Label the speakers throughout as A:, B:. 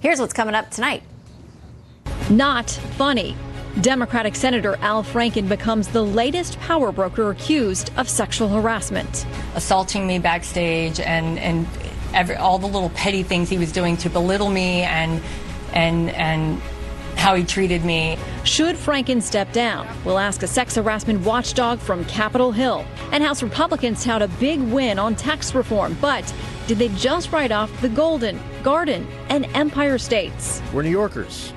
A: Here's what's coming up tonight.
B: Not funny. Democratic Senator Al Franken becomes the latest power broker accused of sexual harassment.
C: Assaulting me backstage and all the little petty things he was doing to belittle me and how he treated me.
B: Should Franken step down? We'll ask a sex harassment watchdog from Capitol Hill. And House Republicans tout a big win on tax reform. But did they just write off the Golden, Garden, and Empire states?
D: We're New Yorkers.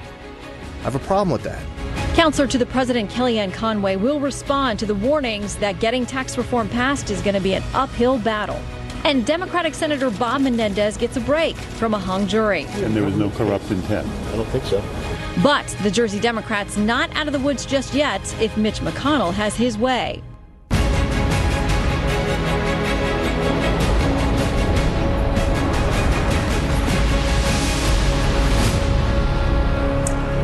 D: I have a problem with that.
B: Counselor to the president Kellyanne Conway will respond to the warnings that getting tax reform passed is going to be an uphill battle. And Democratic Senator Bob Menendez gets a break from a hung jury.
E: And there was no corrupt intent.
D: I don't think so.
B: But the Jersey Democrats not out of the woods just yet if Mitch McConnell has his way.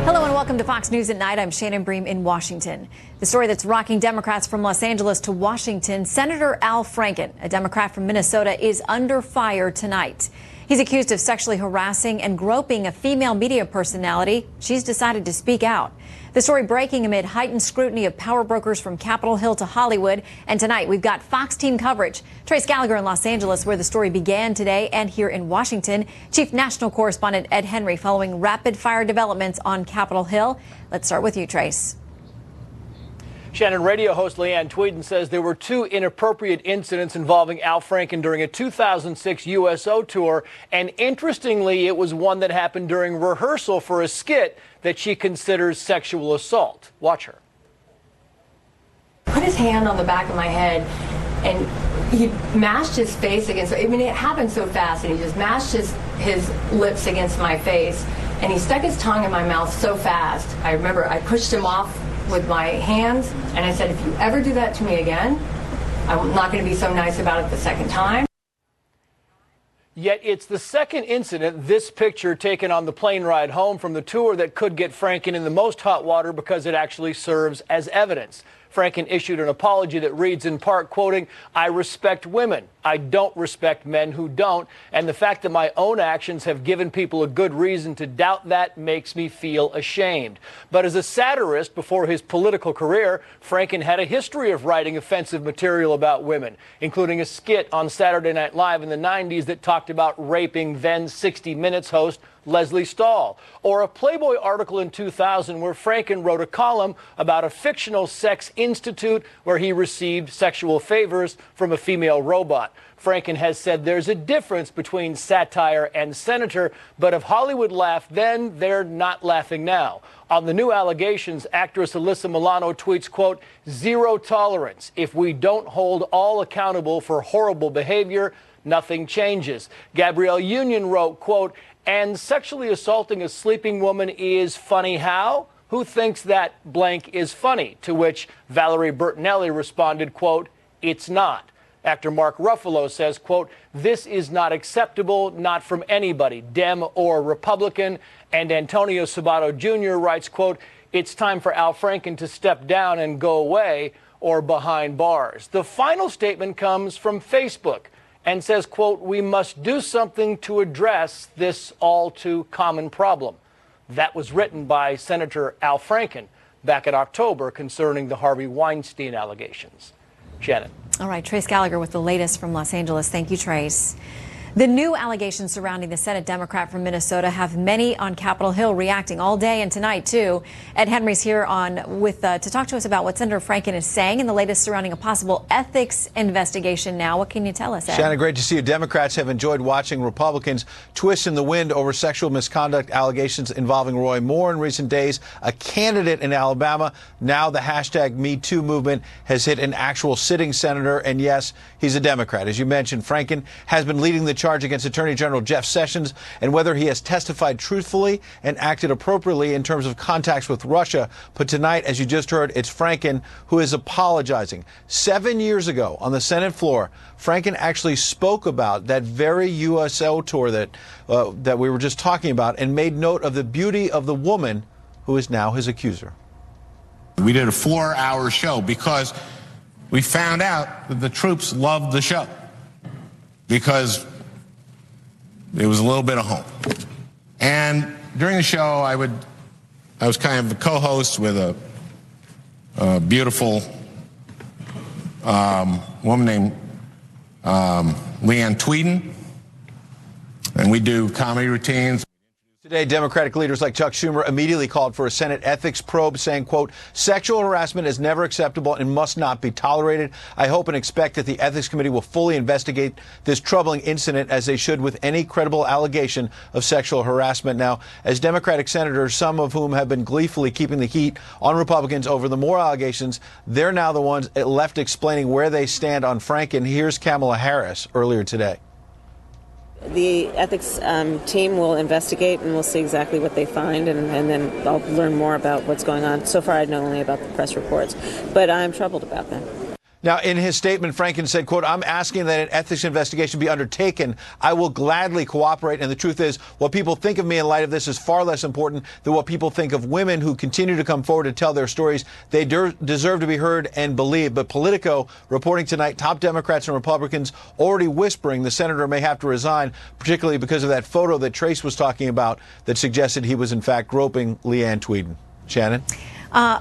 A: Hello and welcome to Fox News at Night. I'm Shannon Bream in Washington. The story that's rocking Democrats from Los Angeles to Washington, Senator Al Franken, a Democrat from Minnesota, is under fire tonight. He's accused of sexually harassing and groping a female media personality. She's decided to speak out. The story breaking amid heightened scrutiny of power brokers from Capitol Hill to Hollywood. And tonight we've got Fox team coverage. Trace Gallagher in Los Angeles, where the story began today, and here in Washington, Chief National Correspondent Ed Henry following rapid fire developments on Capitol Hill. Let's start with you, Trace.
F: Shannon, radio host Leanne Tweeden says there were two inappropriate incidents involving Al Franken during a 2006 USO tour. And interestingly, it was one that happened during rehearsal for a skit that she considers sexual assault. Watch her.
C: Put his hand on the back of my head and he mashed his face against, I mean, it happened so fast, and he just mashed his lips against my face, and he stuck his tongue in my mouth so fast. I remember I pushed him off with my hands, and I said, if you ever do that to me again, I'm not going to be so nice about it the second time.
F: Yet it's the second incident, this picture taken on the plane ride home from the tour, that could get Franken in the most hot water because it actually serves as evidence. Franken issued an apology that reads in part, quoting, "I respect women. I don't respect men who don't. And the fact that my own actions have given people a good reason to doubt that makes me feel ashamed." But as a satirist before his political career, Franken had a history of writing offensive material about women, including a skit on Saturday Night Live in the 90s that talked about raping then 60 Minutes host Leslie Stahl, or a Playboy article in 2000 where Franken wrote a column about a fictional sex institute where he received sexual favors from a female robot. Franken has said there's a difference between satire and senator, but if Hollywood laughed then, they're not laughing now. On the new allegations, actress Alyssa Milano tweets, quote, "Zero tolerance. If we don't hold all accountable for horrible behavior, nothing changes." Gabrielle Union wrote, quote, "And sexually assaulting a sleeping woman is funny how? Who thinks that blank is funny?" To which Valerie Bertinelli responded, quote, "It's not." Actor Mark Ruffalo says, quote, "This is not acceptable, not from anybody, Dem or Republican." And Antonio Sabato Jr. writes, quote, "It's time for Al Franken to step down and go away or behind bars." The final statement comes from Facebook and says, quote, "We must do something to address this all too common problem." That was written by Senator Al Franken back in October concerning the Harvey Weinstein allegations. Shannon.
A: All right, Trace Gallagher with the latest from Los Angeles. Thank you, Trace. The new allegations surrounding the Senate Democrat from Minnesota have many on Capitol Hill reacting all day and tonight, too. Ed Henry's here to talk to us about what Senator Franken is saying and the latest surrounding a possible ethics investigation now. What can you tell us, Ed?
G: Shannon, great to see you. Democrats have enjoyed watching Republicans twist in the wind over sexual misconduct allegations involving Roy Moore in recent days, a candidate in Alabama. Now the hashtag #MeToo movement has hit an actual sitting senator, and yes, he's a Democrat. As you mentioned, Franken has been leading the charge against Attorney General Jeff Sessions and whether he has testified truthfully and acted appropriately in terms of contacts with Russia. But tonight, as you just heard, it's Franken who is apologizing. 7 years ago on the Senate floor, Franken actually spoke about that very USO tour that we were just talking about and made note of the beauty of the woman who is now his accuser.
H: We did a 4-hour show because we found out that the troops loved the show because it was a little bit of home. And during the show, I was kind of the co-host with a beautiful woman named Leanne Tweeden, and we do comedy routines.
G: Today, Democratic leaders like Chuck Schumer immediately called for a Senate ethics probe, saying, quote, sexual harassment is never acceptable and must not be tolerated. I hope and expect that the Ethics Committee will fully investigate this troubling incident, as they should with any credible allegation of sexual harassment. Now, as Democratic senators, some of whom have been gleefully keeping the heat on Republicans over the Moore allegations, they're now the ones left explaining where they stand on Franken. Here's Kamala Harris earlier today.
I: The ethics team will investigate, and we'll see exactly what they find, and then I'll learn more about what's going on. So far, I know only about the press reports, but I'm troubled about that.
G: Now, in his statement, Franken said, quote, I'm asking that an ethics investigation be undertaken. I will gladly cooperate. And the truth is, what people think of me in light of this is far less important than what people think of women who continue to come forward and tell their stories. They deserve to be heard and believed. But Politico reporting tonight, top Democrats and Republicans already whispering the senator may have to resign, particularly because of that photo that Trace was talking about that suggested he was, in fact, groping Leanne Tweeden. Shannon?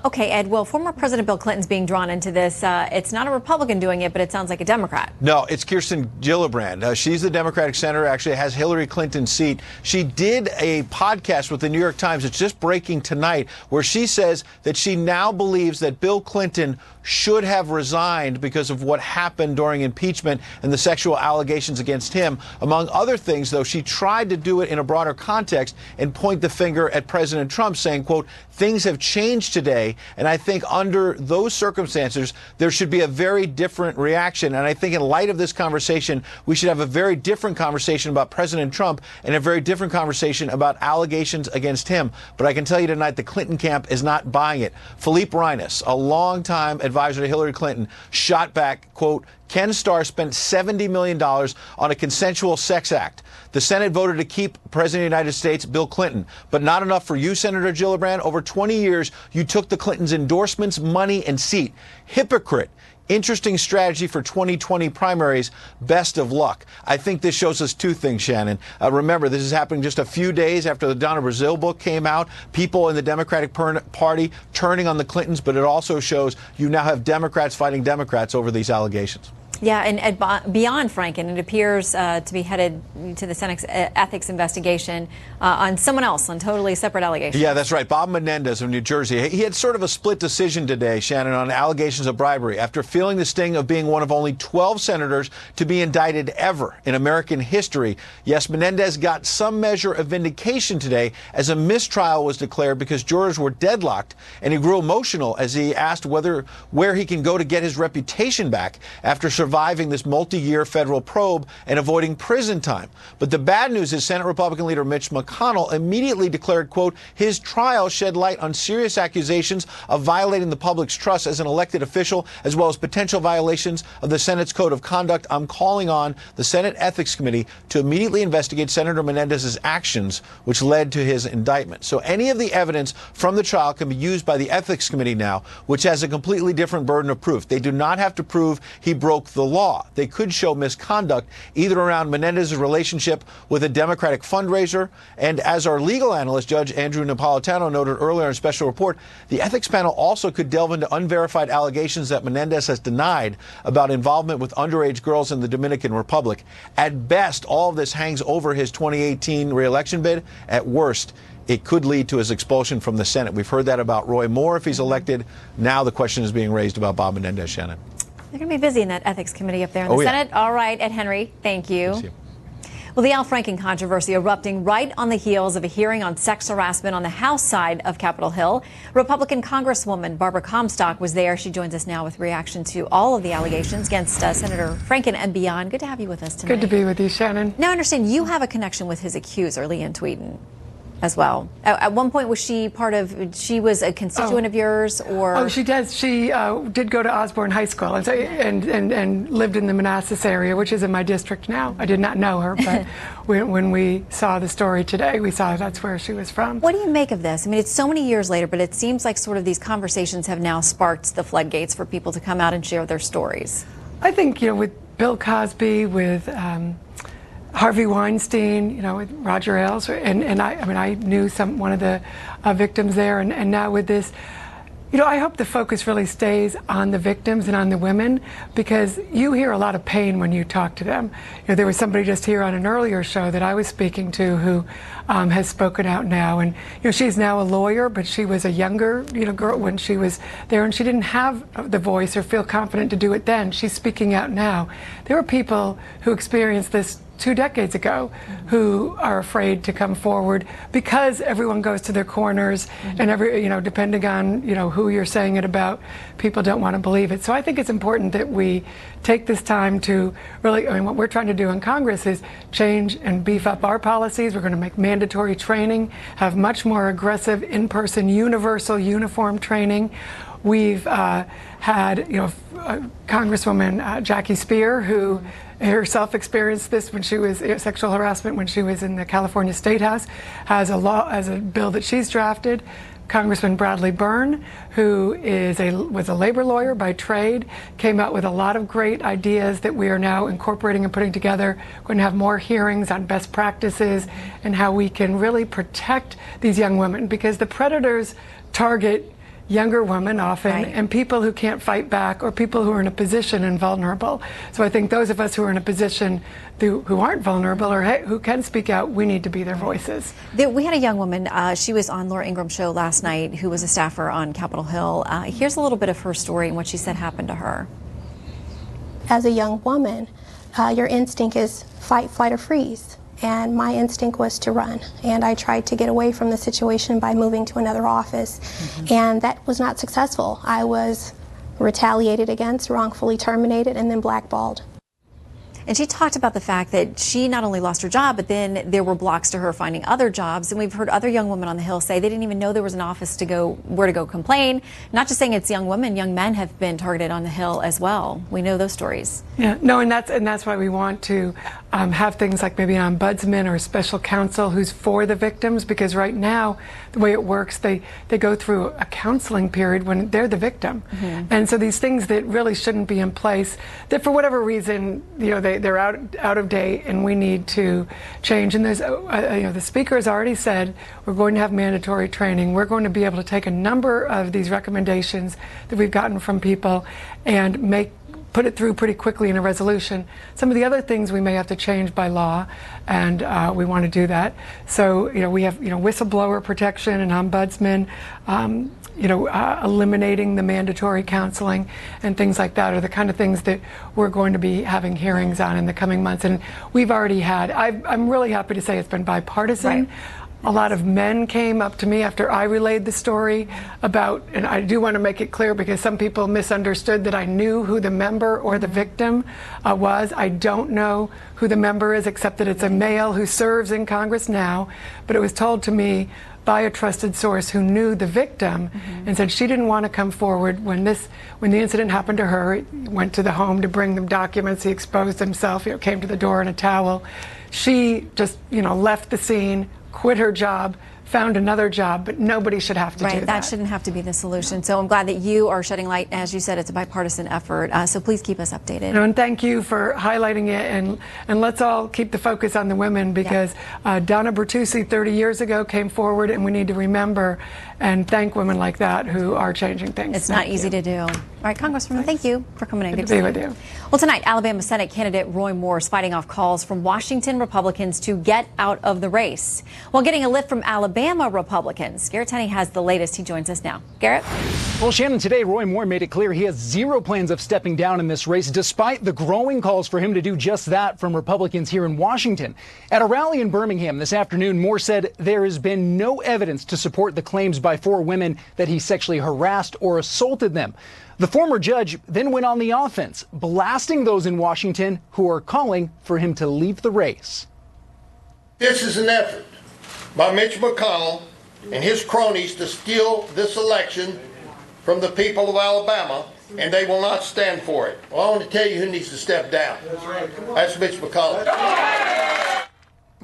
A: Okay, Ed. Well, former President Bill Clinton's being drawn into this. It's not a Republican doing it, but it sounds like a Democrat.
G: No, it's Kirsten Gillibrand. She's the Democratic senator, actually has Hillary Clinton's seat. She did a podcast with the New York Times. It's just breaking tonight, where she says that she now believes that Bill Clinton should have resigned because of what happened during impeachment and the sexual allegations against him. Among other things, though, she tried to do it in a broader context and point the finger at President Trump, saying, quote, things have changed today, and I think under those circumstances, there should be a very different reaction. And I think in light of this conversation, we should have a very different conversation about President Trump and a very different conversation about allegations against him. But I can tell you tonight, the Clinton camp is not buying it. Philippe Reines, a longtime advisor to Hillary Clinton, shot back, quote, Ken Starr spent $70 million on a consensual sex act. The Senate voted to keep President of the United States, Bill Clinton, but not enough for you, Senator Gillibrand. Over 20 years, you took the Clintons' endorsements, money, and seat. Hypocrite. Interesting strategy for 2020 primaries. Best of luck. I think this shows us two things, Shannon. Remember, this is happening just a few days after the Donna Brazile book came out. People in the Democratic Party turning on the Clintons, but it also shows you now have Democrats fighting Democrats over these allegations.
A: Yeah, and beyond Franken, it appears to be headed to the Senate's ethics investigation on someone else, on totally separate allegations.
G: Yeah, that's right. Bob Menendez of New Jersey. He had sort of a split decision today, Shannon, on allegations of bribery after feeling the sting of being one of only 12 senators to be indicted ever in American history. Yes, Menendez got some measure of vindication today as a mistrial was declared because jurors were deadlocked, and he grew emotional as he asked where he can go to get his reputation back after surviving this multi-year federal probe and avoiding prison time. But the bad news is Senate Republican leader Mitch McConnell immediately declared, quote, his trial shed light on serious accusations of violating the public's trust as an elected official, as well as potential violations of the Senate's code of conduct. I'm calling on the Senate Ethics Committee to immediately investigate Senator Menendez's actions, which led to his indictment. So any of the evidence from the trial can be used by the Ethics Committee now, which has a completely different burden of proof. They do not have to prove he broke the law. They could show misconduct either around Menendez's relationship with a Democratic fundraiser, and as our legal analyst, Judge Andrew Napolitano, noted earlier in a special report, the ethics panel also could delve into unverified allegations that Menendez has denied about involvement with underage girls in the Dominican Republic. At best, all of this hangs over his 2018 re-election bid. At worst, it could lead to his expulsion from the Senate. We've heard that about Roy Moore if he's elected. Now the question is being raised about Bob Menendez, Shannon.
A: They're going to be busy in that ethics committee up there in the Senate. All right, Ed Henry, thank you. Well, the Al Franken controversy erupting right on the heels of a hearing on sex harassment on the House side of Capitol Hill. Republican Congresswoman Barbara Comstock was there. She joins us now with reaction to all of the allegations against Senator Franken and beyond. Good to have you with us tonight.
J: Good to be with you, Shannon.
A: Now, I understand you have a connection with his accuser, Leanne Tweeden, as well. At one point, was she she was a constituent of yours, or? Oh,
J: she does. She did go to Osborne High School and lived in the Manassas area, which is in my district now. I did not know her, but when we saw the story today, we saw that's where she was from.
A: What do you make of this? I mean, it's so many years later, but it seems like sort of these conversations have now sparked the floodgates for people to come out and share their stories.
J: I think, with Bill Cosby, with Harvey Weinstein, with Roger Ailes, and I knew one of the victims there, and now with this, I hope the focus really stays on the victims and on the women, because you hear a lot of pain when you talk to them. There was somebody just here on an earlier show that I was speaking to who has spoken out now, and she's now a lawyer, but she was a younger girl when she was there, and she didn't have the voice or feel confident to do it then. She's speaking out now. There are people who experienced this 2 decades ago who are afraid to come forward because everyone goes to their corners, and depending on who you're saying it about, people don't want to believe it. So I think it's important that we take this time to really, what we're trying to do in Congress is change and beef up our policies. We're going to make mandatory training, have much more aggressive in-person universal uniform training. We've had Congresswoman Jackie Spear, who herself experienced this when she was sexual harassment when she was in the California State House, has a bill that she's drafted. Congressman Bradley Byrne, who was a labor lawyer by trade, came out with a lot of great ideas that we are now incorporating and putting together. We're going to have more hearings on best practices and how we can really protect these young women, because the predators target younger women often, right, and people who can't fight back, or people who are in a position and vulnerable. So I think those of us who are in a position who aren't vulnerable or who can speak out, we need to be their voices.
A: We had a young woman, she was on Laura Ingram's show last night, who was a staffer on Capitol Hill. Here's a little bit of her story and what she said happened to her.
K: As a young woman, your instinct is fight, flight, or freeze. And my instinct was to run. And I tried to get away from the situation by moving to another office. And that was not successful. I was retaliated against, wrongfully terminated, and then blackballed.
A: And she talked about the fact that she not only lost her job, but then there were blocks to her finding other jobs. And we've heard other young women on the Hill say they didn't even know there was an office where to go complain. Not just saying it's young women, young men have been targeted on the Hill as well. We know those stories. Yeah, no, and that's why we want to have things like maybe an ombudsman or a special counsel who's for the victims, because right now the way it works, they go through a counseling period when they're the victim. And so these things that really shouldn't be in place, that for whatever reason, they're out of date, and we need to change. And there's the speaker has already said we're going to have mandatory training. We're going to be able to take a number of these recommendations that we've gotten from people and put it through pretty quickly in a resolution. Some of the other things we may have to change by law, and we want to do that. So we have whistleblower protection and ombudsman. Eliminating the mandatory counseling and things like that are the kind of things that we're going to be having hearings on in the coming months. And we've already had, I'm really happy to say it's been bipartisan. Right. A lot of men came up to me after I relayed the story about, and I do want to make it clear because some people misunderstood that I knew who the member or the victim was. I don't know who the member is, except that it's a male who serves in Congress now, but it was told to me by a trusted source who knew the victim and said she didn't want to come forward when the incident happened to her. He went to the home to bring them documents. He exposed himself, came to the door in a towel. She just, left the scene, quit her job, found another job, but nobody should have to do that. Right, that shouldn't have to be the solution. So I'm glad that you are shedding light. As you said, it's a bipartisan effort. So please keep us updated. And thank you for highlighting it. And let's all keep the focus on the women, because Donna Bertucci 30 years ago came forward, and we need to remember and thank women like that who are changing things. It's not easy to do. All right, Congresswoman, thank you for coming in. Good to be with you. Well, tonight, Alabama Senate candidate Roy Moore is fighting off calls from Washington Republicans to get out of the race, while getting a lift from Alabama Republicans. Garrett Tenney has the latest. He joins us now. Garrett?
L: Well, Shannon, today Roy Moore made it clear he has zero plans of stepping down in this race, despite the growing calls for him to do just that from Republicans here in Washington. At a rally in Birmingham this afternoon, Moore said there has been no evidence to support the claims by 4 women that he sexually harassed or assaulted them. The former judge then went on the offense, blasting those in Washington who are calling for him to leave the race.
M: This is an effort by Mitch McConnell and his cronies to steal this election from the people of Alabama, and they will not stand for it. Well, I want to tell you who needs to step down. That's Mitch McConnell.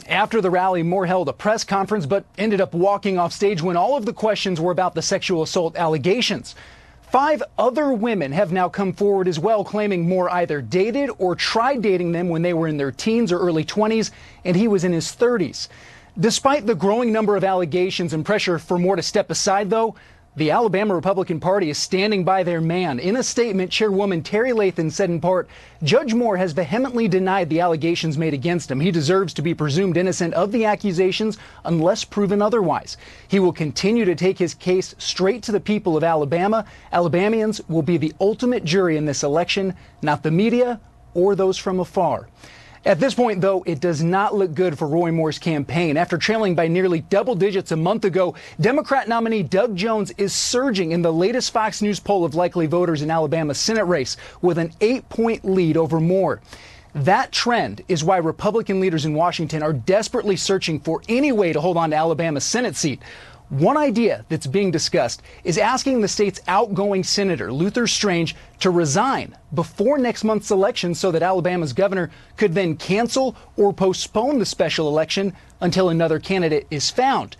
L: After the rally, Moore held a press conference but ended up walking off stage when all of the questions were about the sexual assault allegations. 5 other women have now come forward as well, claiming Moore either dated or tried dating them when they were in their teens or early 20s, and he was in his 30s. Despite the growing number of allegations and pressure for Moore to step aside, though, the Alabama Republican Party is standing by their man. In a statement, Chairwoman Terry Lathan said in part, Judge Moore has vehemently denied the allegations made against him. He deserves to be presumed innocent of the accusations unless proven otherwise. He will continue to take his case straight to the people of Alabama. Alabamians will be the ultimate jury in this election, not the media or those from afar. At this point, though, it does not look good for Roy Moore's campaign. After trailing by nearly double digits a month ago, Democrat nominee Doug Jones is surging in the latest Fox News poll of likely voters in Alabama's Senate race with an 8-point lead over Moore. That trend is why Republican leaders in Washington are desperately searching for any way to hold on to Alabama's Senate seat. One idea that's being discussed is asking the state's outgoing senator, Luther Strange, to resign before next month's election so that Alabama's governor could then cancel or postpone the special election until another candidate is found.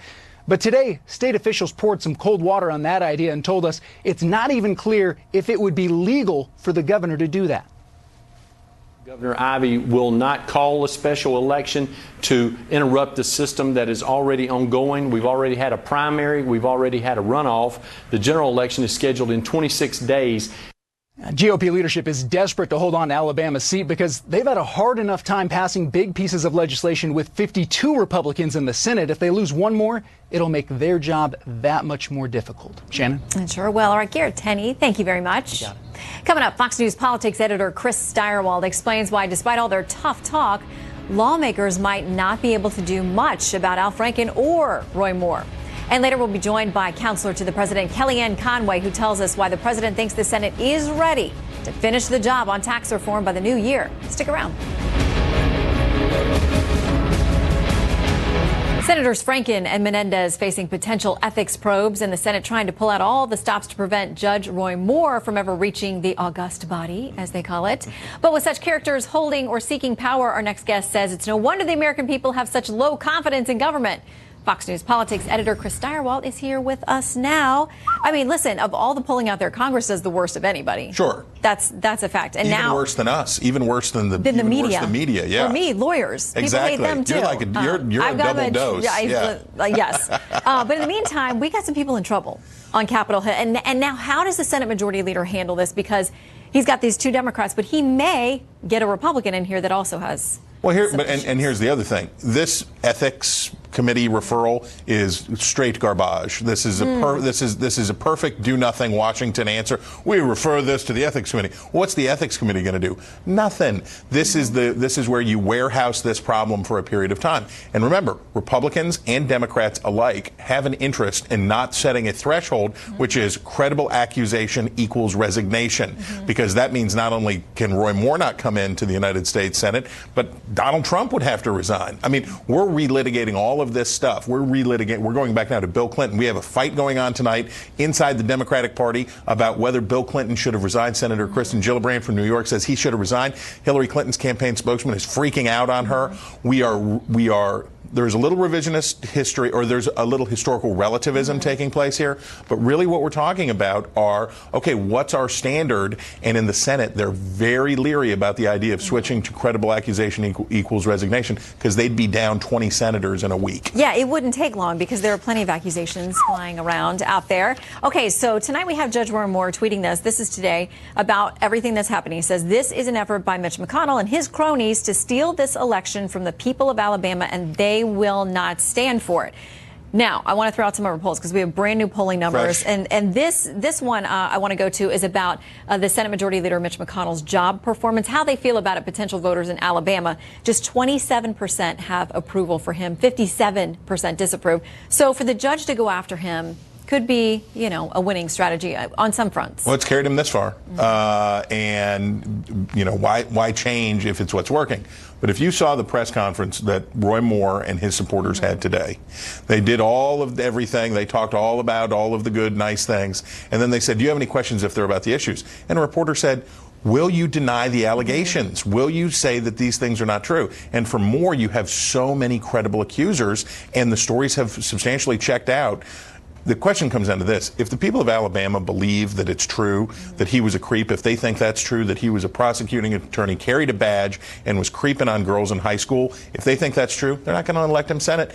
L: But today, state officials poured some cold water on that idea and told us it's not even clear if it would be legal for the governor to do that.
N: Governor Ivey will not call a special election to interrupt the system that is already ongoing. We've already had a primary. We've already had a runoff. The general election is scheduled in 26 days.
L: GOP leadership is desperate to hold on to Alabama's seat because they've had a hard enough time passing big pieces of legislation with 52 Republicans in the Senate. If they lose one more, it'll make their job that much more difficult. Shannon?
A: Sure will. All right, Garrett Tenney, thank you very much. Coming up, Fox News politics editor Chris Steyerwald explains why, despite all their tough talk, lawmakers might not be able to do much about Al Franken or Roy Moore. And later we'll be joined by counselor to the president, Kellyanne Conway, who tells us why the president thinks the Senate is ready to finish the job on tax reform by the new year. Stick around. Senators Franken and Menendez facing potential ethics probes, and the Senate trying to pull out all the stops to prevent Judge Roy Moore from ever reaching the august body, as they call it. But with such characters holding or seeking power, our next guest says it's no wonder the American people have such low confidence in government. Fox News politics editor Chris Steyerwald is here with us now. I mean, listen, of all the polling out there, Congress does the worst of anybody.
O: Sure.
A: That's a fact. And
O: even
A: now
O: worse than us, even worse than the
A: media.
O: Worse than the media, yeah.
A: For me, lawyers.
O: Exactly.
A: People hate them too.
O: You're like you're a double dose.
A: Yeah. Yes. But in the meantime, we got some people in trouble on Capitol Hill. And now, how does the Senate Majority Leader handle this? Because he's got these 2 Democrats, but he may get a Republican in here that also has.
O: Well, and here's the other thing. This ethics committee referral is straight garbage. This is a perfect do nothing Washington answer. We refer this to the ethics committee. What's the ethics committee going to do? Nothing. This is where you warehouse this problem for a period of time. And remember, Republicans and Democrats alike have an interest in not setting a threshold, which is credible accusation equals resignation, because that means not only can Roy Moore not come into the United States Senate, but Donald Trump would have to resign. I mean, we're relitigating all of this stuff. We're going back now to Bill Clinton. We have a fight going on tonight inside the Democratic Party about whether Bill Clinton should have resigned. Senator Kristen Gillibrand from New York says he should have resigned. Hillary Clinton's campaign spokesman is freaking out on her. There's a little revisionist history, or there's a little historical relativism taking place here. But really what we're talking about are, okay, what's our standard? And in the Senate, they're very leery about the idea of switching to credible accusation equals resignation, because they'd be down 20 senators in a week.
A: Yeah, it wouldn't take long because there are plenty of accusations flying around out there. Okay, so tonight we have Judge Roy Moore tweeting this. This is today about everything that's happening. He says this is an effort by Mitch McConnell and his cronies to steal this election from the people of Alabama, and they will not stand for it. Now, I want to throw out some of our polls because we have brand new polling numbers. And this one I want to go to is about the Senate Majority Leader Mitch McConnell's job performance, how they feel about it, potential voters in Alabama. Just 27% have approval for him, 57% disapprove. So for the judge to go after him could be, a winning strategy on some fronts.
O: Well, it's carried him this far. And, why change if it's what's working? But if you saw the press conference that Roy Moore and his supporters had today, they did all of everything. They talked all about all of the good, nice things. And then they said, do you have any questions if they're about the issues? And a reporter said, will you deny the allegations? Will you say that these things are not true? And for Moore, you have so many credible accusers, and the stories have substantially checked out. the question comes down to this. If the people of Alabama believe that it's true, that he was a creep, if they think that's true, that he was a prosecuting attorney, carried a badge, and was creeping on girls in high school, if they think that's true, they're not going to elect him Senate.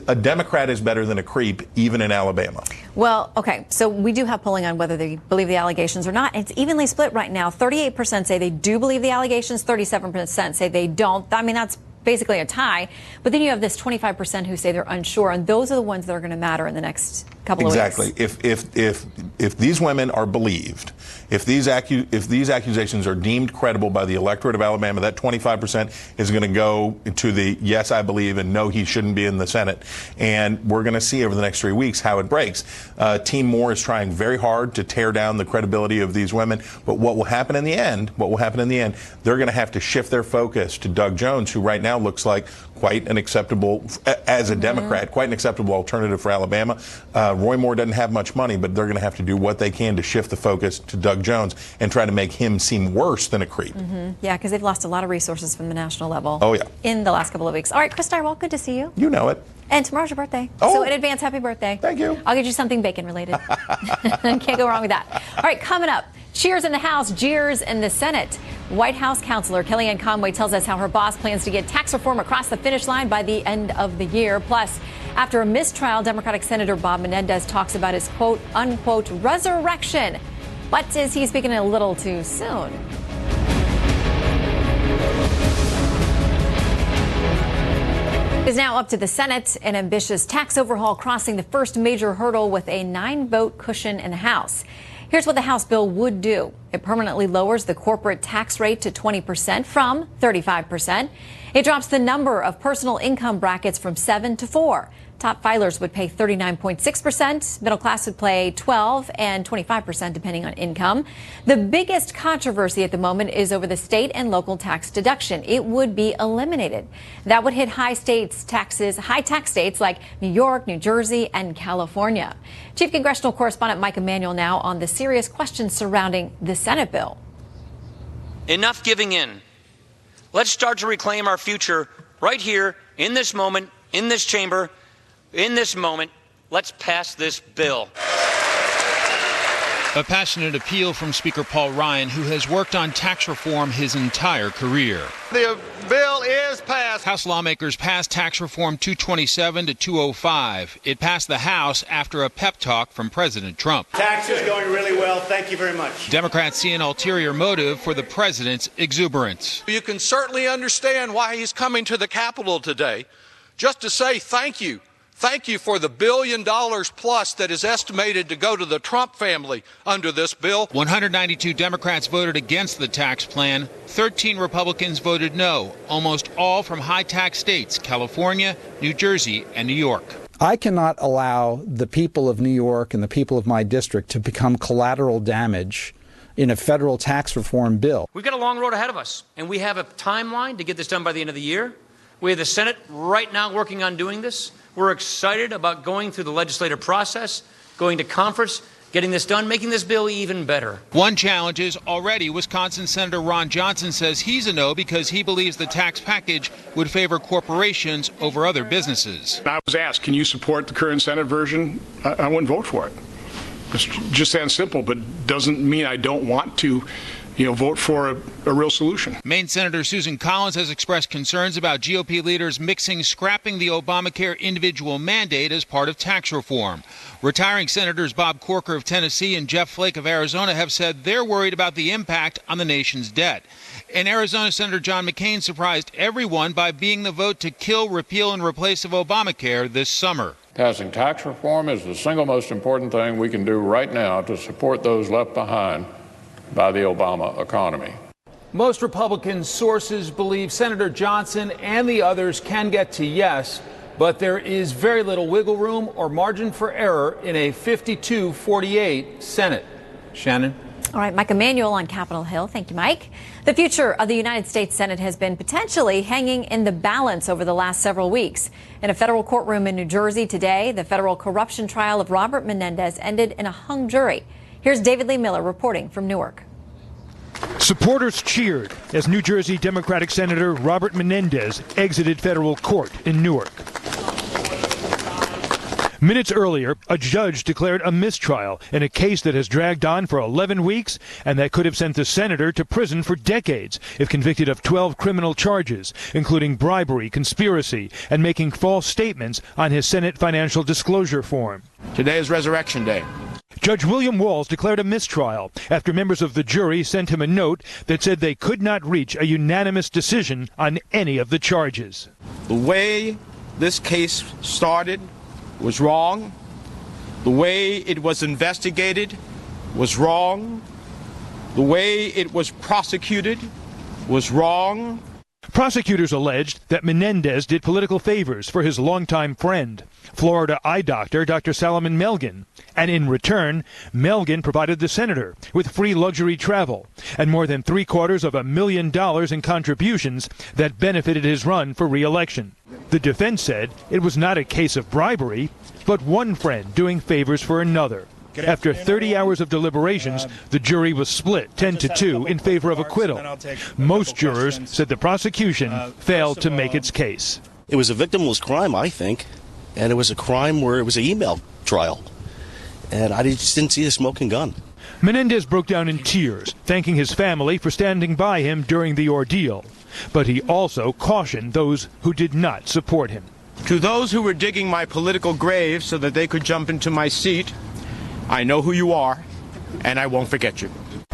O: A Democrat is better than a creep, even in Alabama.
A: Well, okay, so we do have polling on whether they believe the allegations or not. It's evenly split right now. 38% say they do believe the allegations, 37% say they don't. I mean, that's basically a tie. But then you have this 25% who say they're unsure, and those are the ones that are going to matter in the next couple of weeks.
O: Exactly. If these women are believed, if these accusations are deemed credible by the electorate of Alabama, that 25% is going to go to the yes, I believe, and no, he shouldn't be in the Senate. And we're going to see over the next 3 weeks how it breaks. Team Moore is trying very hard to tear down the credibility of these women. But what will happen in the end, they're going to have to shift their focus to Doug Jones, who right now looks like quite an acceptable, as a Democrat, quite an acceptable alternative for Alabama. Roy Moore doesn't have much money, but they're going to have to do what they can to shift the focus to Doug Jones and try to make him seem worse than a creep.
A: Yeah, because they've lost a lot of resources from the national level.
O: Oh, yeah.
A: In the last couple of weeks. All right, Chris Direwalt, good to see you.
O: You know it.
A: And tomorrow's your birthday.
O: Oh.
A: So in advance, happy birthday.
O: Thank you.
A: I'll get you something bacon related. Can't go wrong with that. All right, coming up, cheers in the House, jeers in the Senate. White House counselor Kellyanne Conway tells us how her boss plans to get tax reform across the finish line by the end of the year. Plus, after a mistrial, Democratic Senator Bob Menendez talks about his quote, unquote, resurrection. But is he speaking a little too soon? Is now up to the Senate. An ambitious tax overhaul crossing the first major hurdle with a 9-vote cushion in the House. Here's what the House bill would do. It permanently lowers the corporate tax rate to 20% from 35%. It drops the number of personal income brackets from 7 to 4. Top filers would pay 39.6%. Middle class would pay 12% and 25% depending on income. The biggest controversy at the moment is over the state and local tax deduction. It would be eliminated. That would hit high tax states like New York, New Jersey, and California. Chief Congressional Correspondent Mike Emanuel now on the serious questions surrounding the Senate bill.
P: Enough giving in. Let's start to reclaim our future right here in this moment, in this chamber. In this moment, let's pass this bill.
Q: A passionate appeal from Speaker Paul Ryan, who has worked on tax reform his entire career.
R: The bill is passed.
Q: House lawmakers passed Tax Reform 227 to 205. It passed the House after a pep talk from President Trump.
R: Tax is going really well. Thank you very much.
Q: Democrats see an ulterior motive for the president's exuberance.
R: You can certainly understand why he's coming to the Capitol today, just to say thank you. Thank you for the $1 billion plus that is estimated to go to the Trump family under this bill.
Q: 192 Democrats voted against the tax plan. 13 Republicans voted no, almost all from high-tax states, California, New Jersey, and New York.
S: I cannot allow the people of New York and the people of my district to become collateral damage in a federal tax reform bill.
P: We've got a long road ahead of us, and we have a timeline to get this done by the end of the year. We have the Senate right now working on doing this. We're excited about going through the legislative process, going to conference, getting this done, making this bill even better.
Q: One challenge is already Wisconsin Senator Ron Johnson says he's a no because he believes the tax package would favor corporations over other businesses.
T: I was asked, can you support the current Senate version? I wouldn't vote for it. It's just that simple, but doesn't mean I don't want to vote for a real solution.
Q: Maine Senator Susan Collins has expressed concerns about GOP leaders mixing scrapping the Obamacare individual mandate as part of tax reform. Retiring Senators Bob Corker of Tennessee and Jeff Flake of Arizona have said they're worried about the impact on the nation's debt. And Arizona Senator John McCain surprised everyone by being the vote to kill, repeal, and replace of Obamacare this summer.
U: Passing tax reform is the single most important thing we can do right now to support those left behind by the Obama economy.
F: Most Republican sources believe Senator Johnson and the others can get to yes, but there is very little wiggle room or margin for error in a 52-48 Senate. Shannon?
A: All right, Mike Emanuel on Capitol Hill. Thank you, Mike. The future of the United States Senate has been potentially hanging in the balance over the last several weeks. In a federal courtroom in New Jersey today, the federal corruption trial of Robert Menendez ended in a hung jury. Here's David Lee Miller reporting from Newark.
V: Supporters cheered as New Jersey Democratic Senator Robert Menendez exited federal court in Newark. Minutes earlier, a judge declared a mistrial in a case that has dragged on for 11 weeks and that could have sent the senator to prison for decades if convicted of 12 criminal charges, including bribery, conspiracy, and making false statements on his Senate financial disclosure form.
D: Today is Resurrection Day.
V: Judge William Walls declared a mistrial after members of the jury sent him a note that said they could not reach a unanimous decision on any of the charges.
D: The way this case started was wrong. The way it was investigated was wrong. The way it was prosecuted was wrong.
V: Prosecutors alleged that Menendez did political favors for his longtime friend, Florida eye doctor Dr. Salomon Melgen, and in return, Melgen provided the senator with free luxury travel and more than $750,000 in contributions that benefited his run for re-election. The defense said it was not a case of bribery, but one friend doing favors for another. After 30 hours of deliberations, the jury was split 10-2 in favor of acquittal. Most jurors said the prosecution failed to make its case.
E: It was a victimless crime, I think, and it was a crime where it was an email trial. And I just didn't see the smoking gun.
V: Menendez broke down in tears, thanking his family for standing by him during the ordeal. But he also cautioned those who did not support him.
D: To those who were digging my political grave so that they could jump into my seat, I know who you are, and I won't forget you.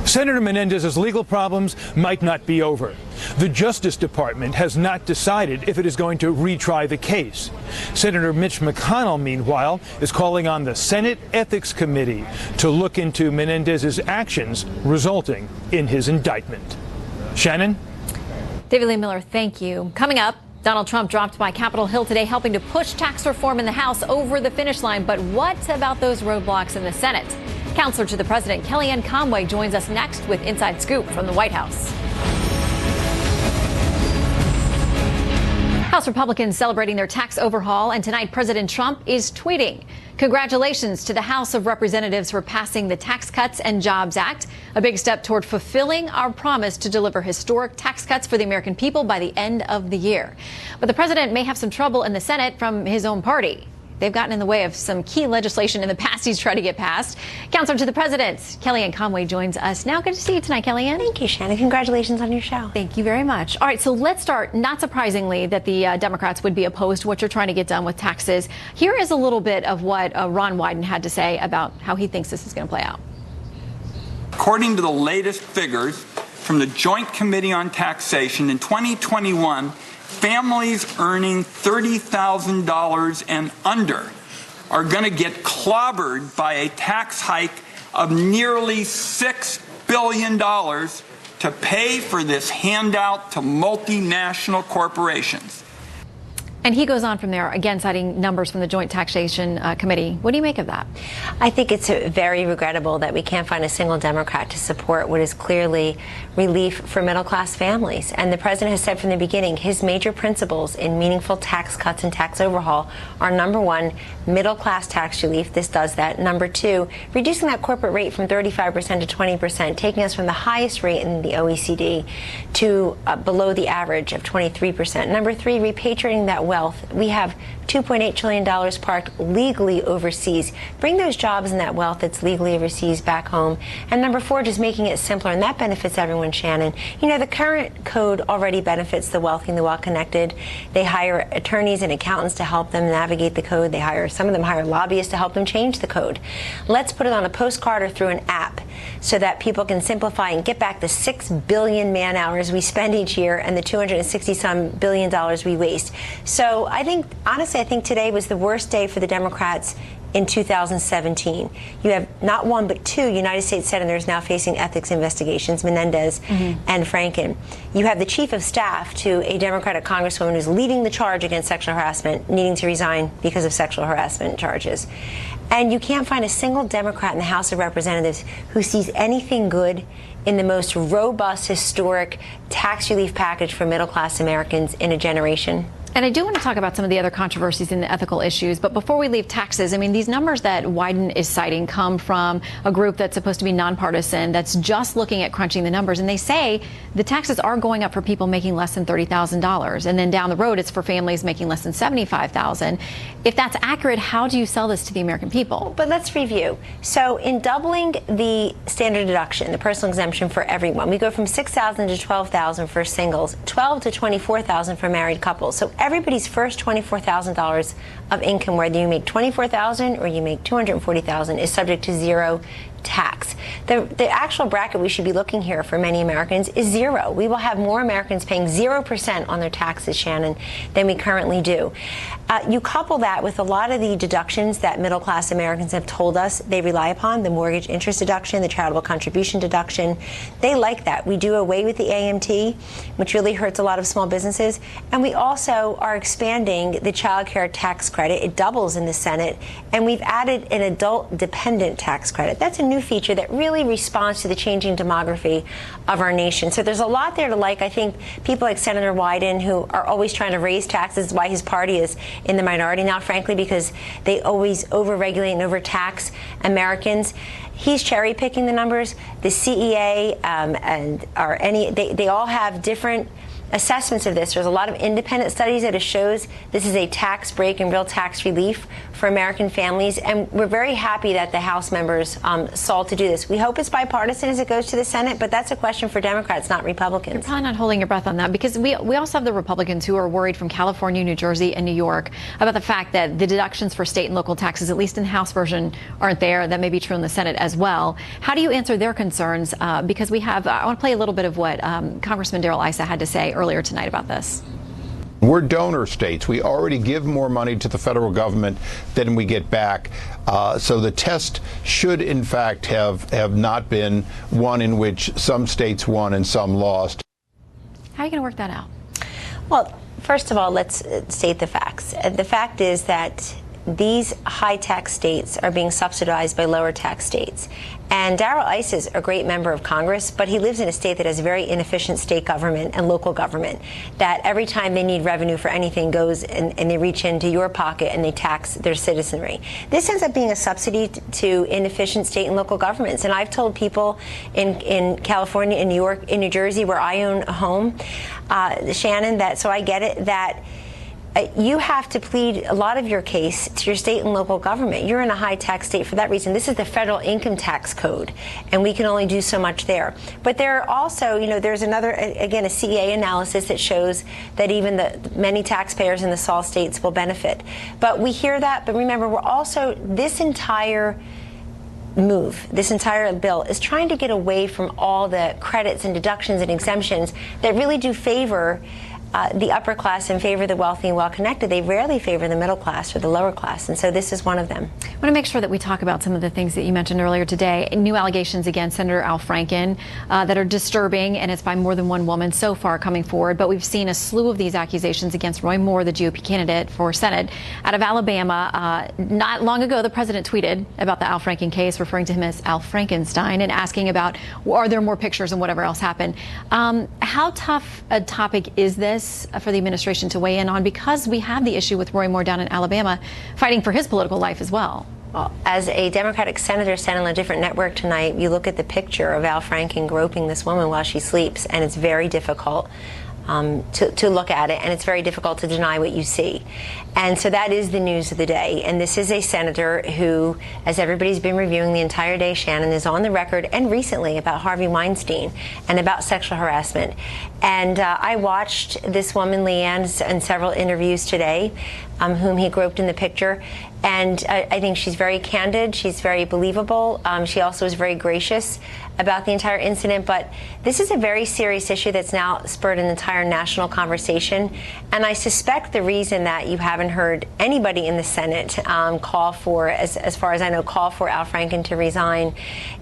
V: Senator Menendez's legal problems might not be over. The Justice Department has not decided if it is going to retry the case. Senator Mitch McConnell, meanwhile, is calling on the Senate Ethics Committee to look into Menendez's actions resulting in his indictment. Shannon?
A: David Lee Miller, thank you. Coming up, Donald Trump dropped by Capitol Hill today, helping to push tax reform in the House over the finish line. But what about those roadblocks in the Senate? Counselor to the president, Kellyanne Conway, joins us next with Inside Scoop from the White House. House Republicans celebrating their tax overhaul, and tonight President Trump is tweeting. Congratulations to the House of Representatives for passing the Tax Cuts and Jobs Act, a big step toward fulfilling our promise to deliver historic tax cuts for the American people by the end of the year. But the president may have some trouble in the Senate from his own party. They've gotten in the way of some key legislation in the past he's tried to get passed. Counselor to the president, Kellyanne Conway, joins us now. Good to see you tonight, Kellyanne.
W: Thank you, Shannon. Congratulations on your show.
A: Thank you very much. All right, so let's start. Not surprisingly that the Democrats would be opposed to what you're trying to get done with taxes. Here is a little bit of what Ron Wyden had to say about how he thinks this is going to play out.
X: According to the latest figures from the Joint Committee on Taxation, in 2021, families earning $30,000 and under are going to get clobbered by a tax hike of nearly $6 billion to pay for this handout to multinational corporations.
A: And he goes on from there, again, citing numbers from the Joint Taxation Committee. What do you make of that?
W: I think it's very regrettable that we can't find a single Democrat to support what is clearly relief for middle-class families. And the president has said from the beginning his major principles in meaningful tax cuts and tax overhaul are, number one, middle-class tax relief. This does that. Number two, reducing that corporate rate from 35% to 20%, taking us from the highest rate in the OECD to below the average of 23%. Number three, repatriating that wealth. We have $2.8 trillion parked legally overseas. Bring those jobs and that wealth that's legally overseas back home. And number four, just making it simpler, and that benefits everyone, Shannon. You know, the current code already benefits the wealthy and the well-connected. They hire attorneys and accountants to help them navigate the code. Some of them hire lobbyists to help them change the code. Let's put it on a postcard or through an app so that people can simplify and get back the 6 billion man hours we spend each year and the $260-some billion we waste. So I think, honestly, I think today was the worst day for the Democrats in 2017. You have not one but two United States senators now facing ethics investigations, Menendez and Franken. You have the chief of staff to a Democratic congresswoman who's leading the charge against sexual harassment, needing to resign because of sexual harassment charges. And you can't find a single Democrat in the House of Representatives who sees anything good in the most robust, historic tax relief package for middle-class Americans in a generation.
A: And I do want to talk about some of the other controversies and the ethical issues. But before we leave taxes, I mean, these numbers that Wyden is citing come from a group that's supposed to be nonpartisan, that's just looking at crunching the numbers. And they say the taxes are going up for people making less than $30,000. And then down the road, it's for families making less than $75,000. If that's accurate, how do you sell this to the American people?
W: But let's review. So in doubling the standard deduction, the personal exemption for everyone, we go from $6,000 to $12,000 for singles, $12,000 to $24,000 for married couples. So everybody's first $24,000 of income, whether you make $24,000 or you make $240,000, is subject to zero tax. The actual bracket we should be looking here for many Americans is zero. We will have more Americans paying 0% on their taxes, Shannon, than we currently do. You couple that with a lot of the deductions that middle-class Americans have told us they rely upon, the mortgage interest deduction, the charitable contribution deduction. They like that. We do away with the AMT, which really hurts a lot of small businesses. And we also are expanding the child care tax credit. It doubles in the Senate. And we've added an adult dependent tax credit. That's a new feature that really responds to the changing demography of our nation. So there's a lot there to like. I think people like Senator Wyden, who are always trying to raise taxes, why his party is in the minority now, frankly, because they always overregulate and overtax Americans. He's cherry picking the numbers. The CEA they all have different assessments of this. There's a lot of independent studies that shows this is a tax break and real tax relief for American families, and we're very happy that the House members sought to do this. We hope it's bipartisan as it goes to the Senate, but that's a question for Democrats, not Republicans.
A: You're probably not holding your breath on that, because we also have the Republicans who are worried from California, New Jersey, and New York about the fact that the deductions for state and local taxes, at least in the House version, aren't there. That may be true in the Senate as well. How do you answer their concerns? Because we have, I want to play a little bit of what Congressman Darrell Issa had to say earlier tonight about this.
B: We're donor states. We already give more money to the federal government than we get back. So the test should, in fact, have not been one in which some states won and some lost.
A: How are you going to work that out?
W: Well, first of all, let's state the facts. The fact is that these high-tax states are being subsidized by lower-tax states. And Darrell Issa is a great member of Congress, but he lives in a state that has a very inefficient state government and local government, that every time they need revenue for anything goes and they reach into your pocket and they tax their citizenry. This ends up being a subsidy to inefficient state and local governments. And I've told people in California, in New York, in New Jersey, where I own a home, Shannon, that so I get it, that you have to plead a lot of your case to your state and local government. You're in a high tax state for that reason. This is the federal income tax code, and we can only do so much there. But there are also, there's another, again, a CEA analysis that shows that even the many taxpayers in the SAL states will benefit. But we hear that, but remember, we're also, this entire bill is trying to get away from all the credits and deductions and exemptions that really do favor the upper class and favor the wealthy and well-connected. They rarely favor the middle class or the lower class, and so this is one of them.
A: I want to make sure that we talk about some of the things that you mentioned earlier today. New allegations against Senator Al Franken that are disturbing, and it's by more than one woman so far coming forward. But we've seen a slew of these accusations against Roy Moore, the GOP candidate for Senate out of Alabama. Not long ago, the president tweeted about the Al Franken case, referring to him as Al Frankenstein, and asking about, are there more pictures and whatever else happened. How tough a topic is this for the administration to weigh in on, because we have the issue with Roy Moore down in Alabama fighting for his political life as well?
W: Well, as a Democratic senator sent on a different network tonight, you look at the picture of Al Franken groping this woman while she sleeps, and it's very difficult to look at it, and it's very difficult to deny what you see. And so that is the news of the day. And this is a senator who, as everybody's been reviewing the entire day, Shannon, is on the record, and recently, about Harvey Weinstein and about sexual harassment. And I watched this woman, Leanne, in several interviews today, whom he groped in the picture. And I think she's very candid. She's very believable. She also is very gracious about the entire incident. But this is a very serious issue that's now spurred an entire national conversation. And I suspect the reason that you haven't heard anybody in the Senate call for, as far as I know, call for Al Franken to resign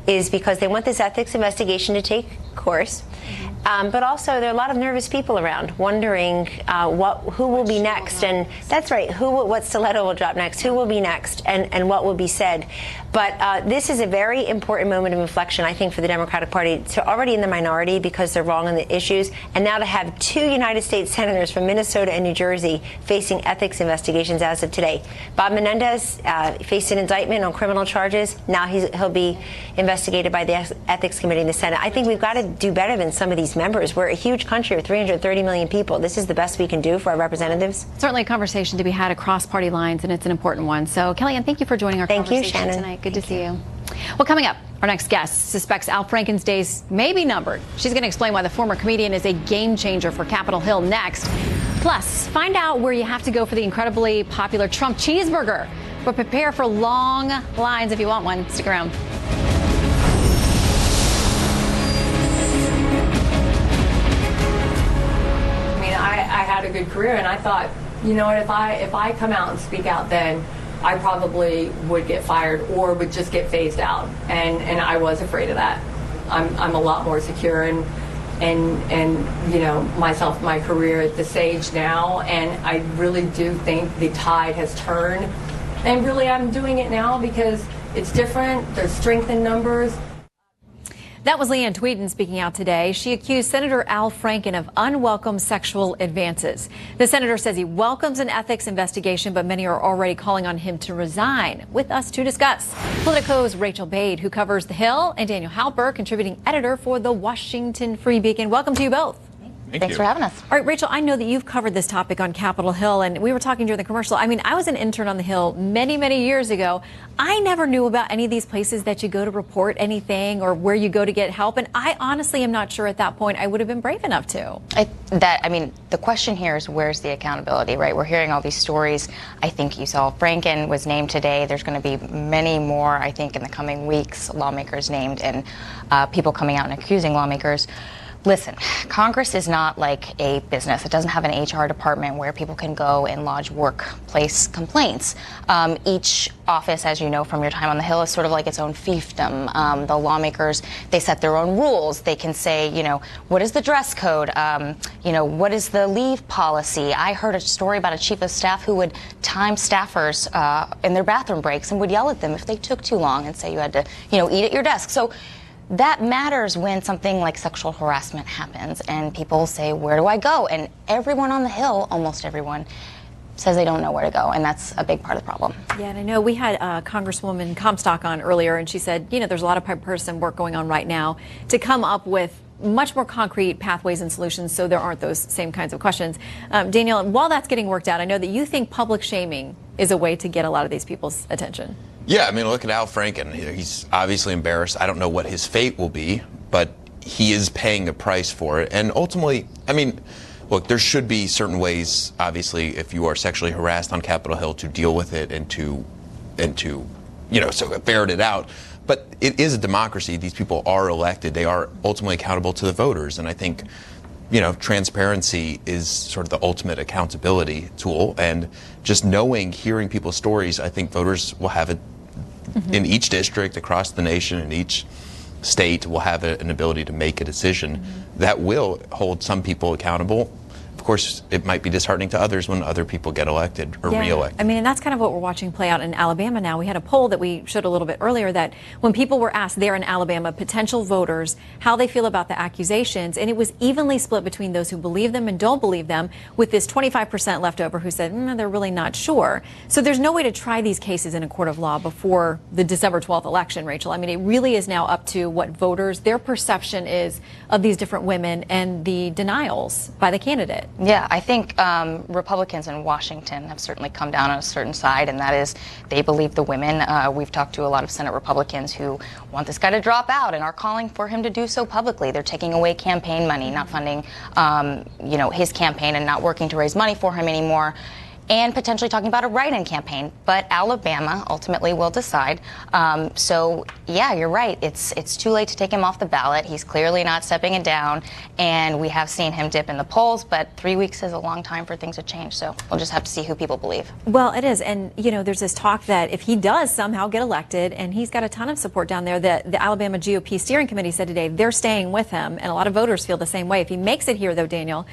W: is because they want this ethics investigation to take course. But also, there are a lot of nervous people around, wondering who will be next. And that's right, what stiletto will drop next, who will be next, and what will be said. But this is a very important moment of inflection, I think, for the Democratic Party, to already in the minority because they're wrong on the issues, and now to have 2 United States senators from Minnesota and New Jersey facing ethics investigations as of today. Bob Menendez faced an indictment on criminal charges. Now he'll be investigated by the Ethics Committee in the Senate. I think we've got to do better than some of these members. We're a huge country of 330 million people. This is the best we can do for our representatives.
A: Certainly a conversation to be had across party lines, and it's an important one. So, Kellyanne, thank you for joining our conversation tonight. Good to see you. Well, coming up, our next guest suspects Al Franken's days may be numbered. She's going to explain why the former comedian is a game changer for Capitol Hill next. Plus, find out where you have to go for the incredibly popular Trump cheeseburger. But prepare for long lines if you want one. Stick around.
C: I had a good career, and I thought, you know what, if I come out and speak out then, I probably would get fired or would just get phased out, and I was afraid of that. I'm a lot more secure and you know, myself, my career at this age now, and I really do think the tide has turned, and really I'm doing it now because it's different. There's strength in numbers.
A: That was Leanne Tweeden speaking out today. She accused Senator Al Franken of unwelcome sexual advances. The senator says he welcomes an ethics investigation, but many are already calling on him to resign. With us to discuss, Politico's Rachel Bade, who covers The Hill, and Daniel Halper, contributing editor for the Washington Free Beacon. Welcome to you both.
G: Thanks for having us.
A: All right, Rachel, I know that you've covered this topic on Capitol Hill, and we were talking during the commercial. I mean, I was an intern on the Hill many, many years ago. I never knew about any of these places that you go to report anything or where you go to get help, and I honestly am not sure at that point I would have been brave enough to.
G: I mean, the question here is where's the accountability, right? We're hearing all these stories. I think you saw Franken was named today. There's going to be many more, I think, in the coming weeks, lawmakers named and people coming out and accusing lawmakers. Listen, Congress is not like a business. It doesn't have an HR department where people can go and lodge workplace complaints. Each office, as you know from your time on the Hill, is sort of like its own fiefdom. The lawmakers, they set their own rules. They can say, you know, what is the dress code? You know, what is the leave policy? I heard a story about a chief of staff who would time staffers in their bathroom breaks and would yell at them if they took too long and say you had to, you know, eat at your desk. So that matters when something like sexual harassment happens and people say, where do I go? And everyone on the Hill, almost everyone, says they don't know where to go, and that's a big part of the problem.
A: Yeah, and I know we had Congresswoman Comstock on earlier, and she said, you know, there's a lot of bipartisan work going on right now to come up with much more concrete pathways and solutions so there aren't those same kinds of questions. Daniel, while that's getting worked out, I know that you think public shaming is a way to get a lot of these people's attention.
H: Yeah, I mean, look at Al Franken. He's obviously embarrassed. I don't know what his fate will be, but he is paying a price for it. And ultimately, I mean, look, there should be certain ways, obviously, if you are sexually harassed on Capitol Hill, to deal with it and to you know, so ferret it out. But it is a democracy. These people are elected. They are ultimately accountable to the voters. And I think, you know, transparency is sort of the ultimate accountability tool. And just knowing, hearing people's stories, I think voters will have it in each district across the nation, in each state, will have an ability to make a decision that will hold some people accountable. Of course, it might be disheartening to others when other people get elected or re-elected.
A: I mean, and that's kind of what we're watching play out in Alabama now. We had a poll that we showed a little bit earlier that when people were asked there in Alabama, potential voters, how they feel about the accusations, and it was evenly split between those who believe them and don't believe them, with this 25% left over who said, they're really not sure. So there's no way to try these cases in a court of law before the December 12th election, Rachel. I mean, it really is now up to what voters, their perception is of these different women and the denials by the candidate.
G: Yeah, I think Republicans in Washington have certainly come down on a certain side, and that is they believe the women. We've talked to a lot of Senate Republicans who want this guy to drop out and are calling for him to do so publicly. They're taking away campaign money, not funding, you know, his campaign and not working to raise money for him anymore. and potentially talking about a write-in campaign. But Alabama ultimately will decide. So, yeah, you're right. It's too late to take him off the ballot. He's clearly not stepping it down, and we have seen him dip in the polls, but 3 weeks is a long time for things to change. So we'll just have to see who people believe.
A: Well, it is. And, you know, there's this talk that if he does somehow get elected, and he's got a ton of support down there, that the Alabama GOP steering committee said today they're staying with him. And a lot of voters feel the same way. If he makes it here, though, Daniel,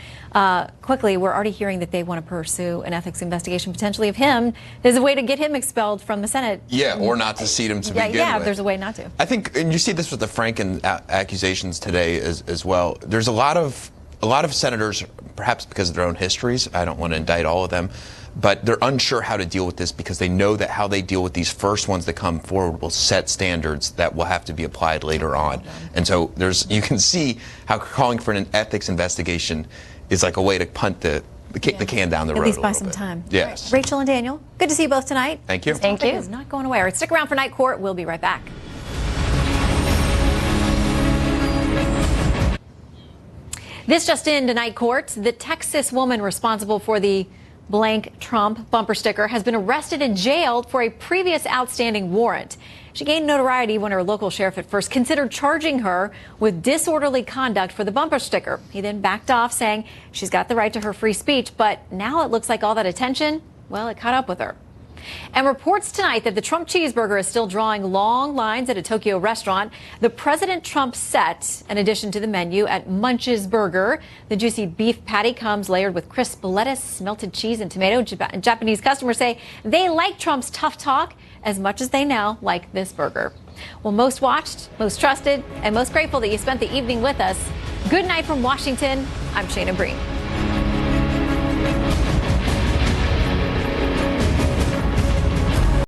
A: quickly, we're already hearing that they want to pursue an ethics investigation potentially of him. There's a way to get him expelled from the Senate.
H: Yeah, or not to seat him to begin with.
A: Yeah, there's a way not to.
H: I think, and you see this with the Franken accusations today as well. There's a lot of senators, perhaps because of their own histories, I don't want to indict all of them, but they're unsure how to deal with this because they know that how they deal with these first ones that come forward will set standards that will have to be applied later on. And so you can see how calling for an ethics investigation is like a way to punt the can down the road.
A: At least by
H: a
A: some
H: bit.
A: time.
H: Yes.
A: Right. Rachel and Daniel, good to see you both tonight.
H: Thank you.
G: Thank you.
A: It's not going away. All right, stick around for Night Court. We'll be right back. This just in, tonight court, the Texas woman responsible for the blank Trump bumper sticker has been arrested and jailed for a previous outstanding warrant. She gained notoriety when her local sheriff at first considered charging her with disorderly conduct for the bumper sticker. He then backed off, saying she's got the right to her free speech, but now it looks like all that attention, well, it caught up with her. And reports tonight that the Trump cheeseburger is still drawing long lines at a Tokyo restaurant. The President Trump set, in addition to the menu at Munch's Burger, the juicy beef patty comes layered with crisp lettuce, melted cheese, and tomato. Japanese customers say they like Trump's tough talk as much as they now like this burger. Well, most watched, most trusted, and most grateful that you spent the evening with us. Good night from Washington. I'm Shannon Bream.